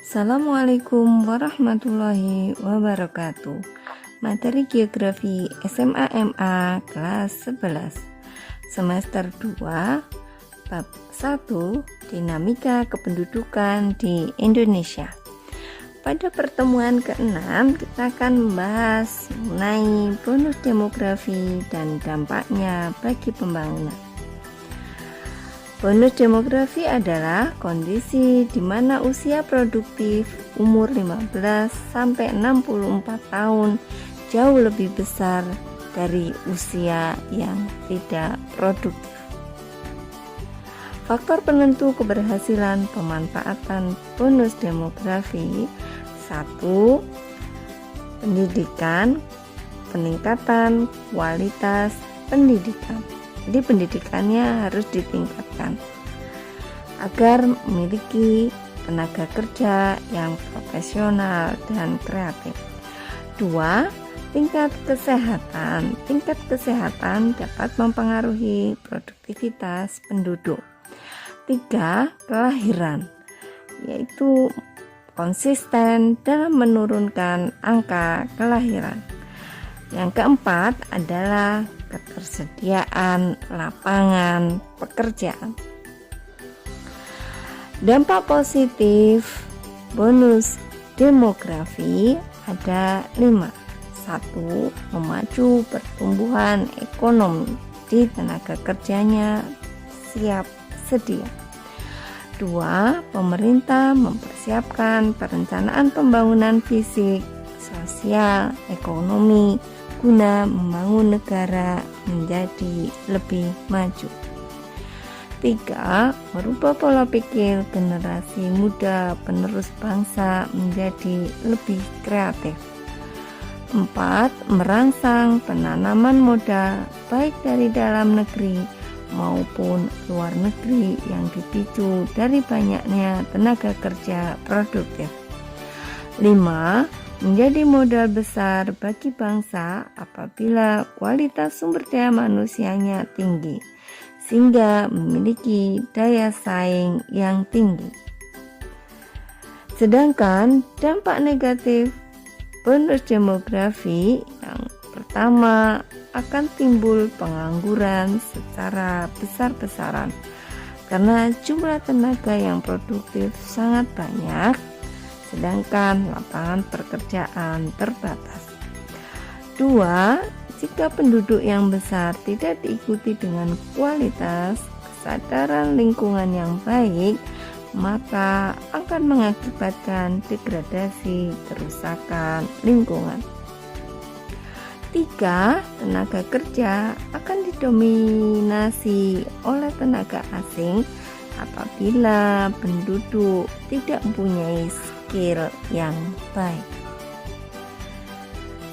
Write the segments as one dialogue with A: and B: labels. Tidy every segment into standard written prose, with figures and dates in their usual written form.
A: Assalamualaikum warahmatullahi wabarakatuh. Materi Geografi SMA MA kelas 11 semester 2 bab 1 Dinamika Kependudukan di Indonesia. Pada pertemuan ke-6 kita akan membahas mengenai bonus demografi dan dampaknya bagi pembangunan. Bonus demografi adalah kondisi di mana usia produktif umur 15 sampai 64 tahun jauh lebih besar dari usia yang tidak produktif. Faktor penentu keberhasilan pemanfaatan bonus demografi: 1. Pendidikan, peningkatan kualitas pendidikan. Jadi pendidikannya harus ditingkatkan agar memiliki tenaga kerja yang profesional dan kreatif. 2. Tingkat kesehatan. Tingkat kesehatan dapat mempengaruhi produktivitas penduduk. 3. Kelahiran, yaitu konsisten dalam menurunkan angka kelahiran. Yang keempat adalah ketersediaan lapangan pekerjaan. Dampak positif bonus demografi ada 5. 1. Memacu pertumbuhan ekonomi di tenaga kerjanya siap sedia. 2. Pemerintah mempersiapkan perencanaan pembangunan fisik, sosial, ekonomi guna membangun negara menjadi lebih maju. 3. Merubah pola pikir generasi muda penerus bangsa menjadi lebih kreatif. 4. Merangsang penanaman modal baik dari dalam negeri maupun luar negeri yang dipicu dari banyaknya tenaga kerja produktif. 5. Menjadi modal besar bagi bangsa apabila kualitas sumber daya manusianya tinggi, sehingga memiliki daya saing yang tinggi. Sedangkan dampak negatif bonus demografi yang pertama, akan timbul pengangguran secara besar-besaran karena jumlah tenaga yang produktif sangat banyak, sedangkan lapangan pekerjaan terbatas. 2. Jika penduduk yang besar tidak diikuti dengan kualitas kesadaran lingkungan yang baik, maka akan mengakibatkan degradasi kerusakan lingkungan. 3. Tenaga kerja akan didominasi oleh tenaga asing apabila penduduk tidak mempunyai skill yang baik.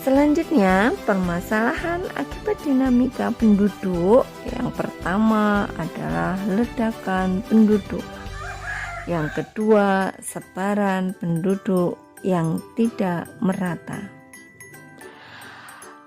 A: Selanjutnya, permasalahan akibat dinamika penduduk. Yang pertama adalah ledakan penduduk. Yang kedua, sebaran penduduk yang tidak merata.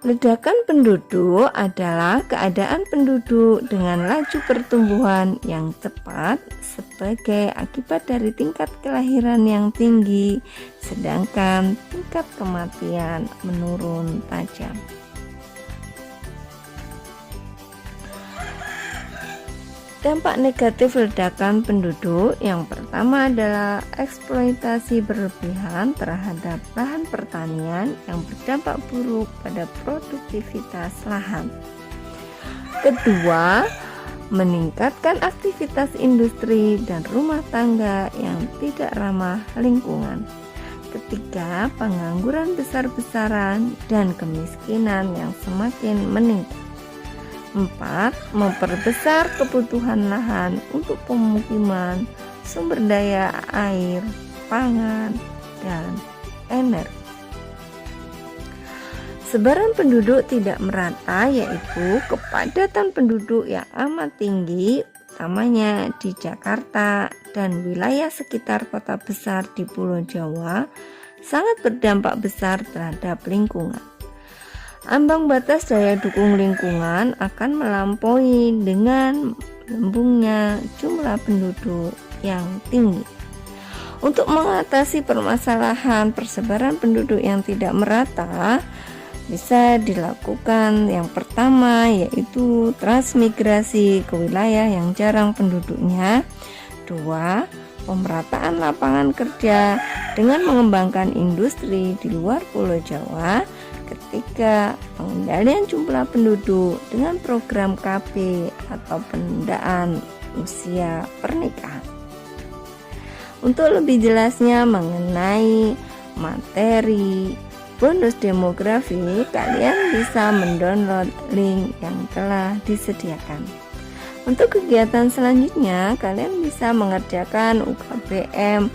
A: Ledakan penduduk adalah keadaan penduduk dengan laju pertumbuhan yang cepat sebagai akibat dari tingkat kelahiran yang tinggi, sedangkan tingkat kematian menurun tajam. Dampak negatif ledakan penduduk yang pertama adalah eksploitasi berlebihan terhadap lahan pertanian yang berdampak buruk pada produktivitas lahan. Kedua, meningkatkan aktivitas industri dan rumah tangga yang tidak ramah lingkungan. Ketiga, pengangguran besar-besaran dan kemiskinan yang semakin meningkat. 4. Memperbesar kebutuhan lahan untuk pemukiman, sumber daya air, pangan, dan energi. Sebaran penduduk tidak merata, yaitu kepadatan penduduk yang amat tinggi, utamanya di Jakarta dan wilayah sekitar kota besar di Pulau Jawa, sangat berdampak besar terhadap lingkungan. Ambang batas daya dukung lingkungan akan melampaui dengan melambungnya jumlah penduduk yang tinggi. Untuk mengatasi permasalahan persebaran penduduk yang tidak merata, bisa dilakukan yang pertama yaitu transmigrasi ke wilayah yang jarang penduduknya. 2. Pemerataan lapangan kerja dengan mengembangkan industri di luar Pulau Jawa. Ketiga, pengendalian jumlah penduduk dengan program KB atau penundaan usia pernikahan. Untuk lebih jelasnya mengenai materi bonus demografi, kalian bisa mendownload link yang telah disediakan. Untuk kegiatan selanjutnya, kalian bisa mengerjakan UKBM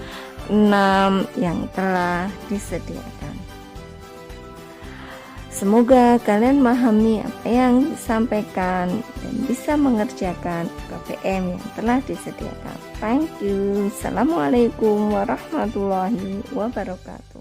A: 6 yang telah disediakan. Semoga kalian memahami apa yang disampaikan dan bisa mengerjakan UKBM yang telah disediakan. Thank you. Assalamualaikum warahmatullahi wabarakatuh.